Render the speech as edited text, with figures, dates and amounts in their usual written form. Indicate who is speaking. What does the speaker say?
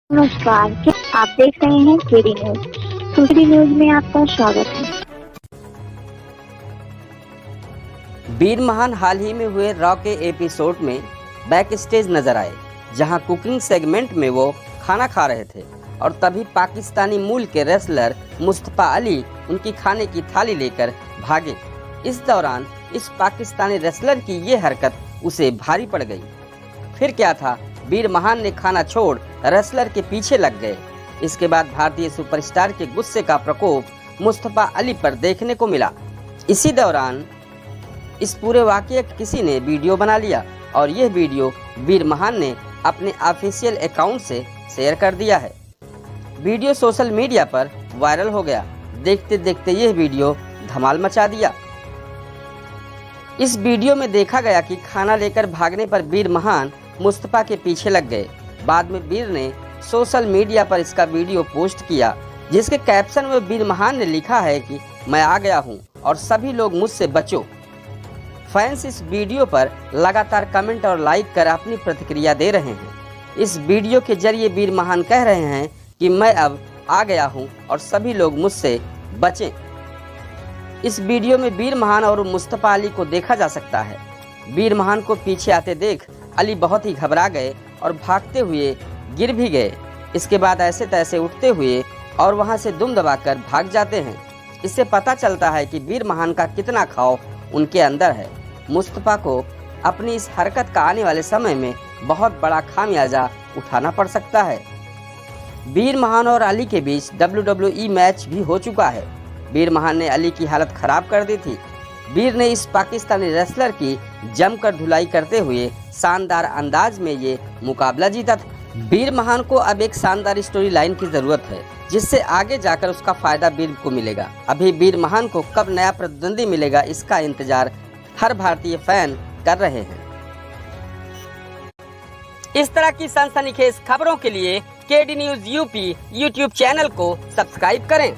Speaker 1: नमस्कार, क्या आप देख रहे हैं केडी न्यूज। केडी न्यूज में आपका स्वागत है।
Speaker 2: वीर महान हाल ही में हुए रॉ के एपिसोड में बैक स्टेज नजर आए, जहां कुकिंग सेगमेंट में वो खाना खा रहे थे और तभी पाकिस्तानी मूल के रेसलर मुस्तफा अली उनकी खाने की थाली लेकर भागे। इस दौरान इस पाकिस्तानी रेसलर की ये हरकत उसे भारी पड़ गई। फिर क्या था, वीर महान ने खाना छोड़ रेसलर के पीछे लग गए। इसके बाद भारतीय सुपरस्टार के गुस्से का प्रकोप मुस्तफा अली पर देखने को मिला। इसी दौरान इस पूरे वाकये का किसी ने वीडियो बना लिया और यह वीडियो वीर महान ने अपने ऑफिशियल अकाउंट से शेयर कर दिया है। वीडियो सोशल मीडिया पर वायरल हो गया। देखते देखते यह वीडियो धमाल मचा दिया। इस वीडियो में देखा गया कि खाना लेकर भागने पर वीर महान मुस्तफा के पीछे लग गए। बाद में वीर ने सोशल मीडिया पर इसका वीडियो पोस्ट किया, जिसके कैप्शन में वीर महान ने लिखा है कि मैं आ गया हूं और सभी लोग मुझसे बचो। फैंस इस वीडियो पर लगातार कमेंट और लाइक कर अपनी प्रतिक्रिया दे रहे हैं। इस वीडियो के जरिए वीर महान कह रहे हैं कि मैं अब आ गया हूं और सभी लोग मुझसे बचें। इस वीडियो में वीर महान और मुस्तफा अली को देखा जा सकता है। वीर महान को पीछे आते देख अली बहुत ही घबरा गए और भागते हुए गिर भी गए। इसके बाद ऐसे तैसे उठते हुए और वहां से दुम दबाकर भाग जाते हैं। इससे पता चलता है कि वीर महान का कितना खौफ उनके अंदर है। मुस्तफा को अपनी इस हरकत का आने वाले समय में बहुत बड़ा खामियाजा उठाना पड़ सकता है। वीर महान और अली के बीच WWE मैच भी हो चुका है। वीर महान ने अली की हालत खराब कर दी थी। वीर ने इस पाकिस्तानी रेसलर की जमकर धुलाई करते हुए शानदार अंदाज में ये मुकाबला जीता था। वीर महान को अब एक शानदार स्टोरी लाइन की जरूरत है, जिससे आगे जाकर उसका फायदा वीर को मिलेगा। अभी वीर महान को कब नया प्रतिद्वंदी मिलेगा, इसका इंतजार हर भारतीय फैन कर रहे हैं। इस तरह की सनसनीखेज खबरों के लिए KD news UP YouTube channel को सब्सक्राइब करें।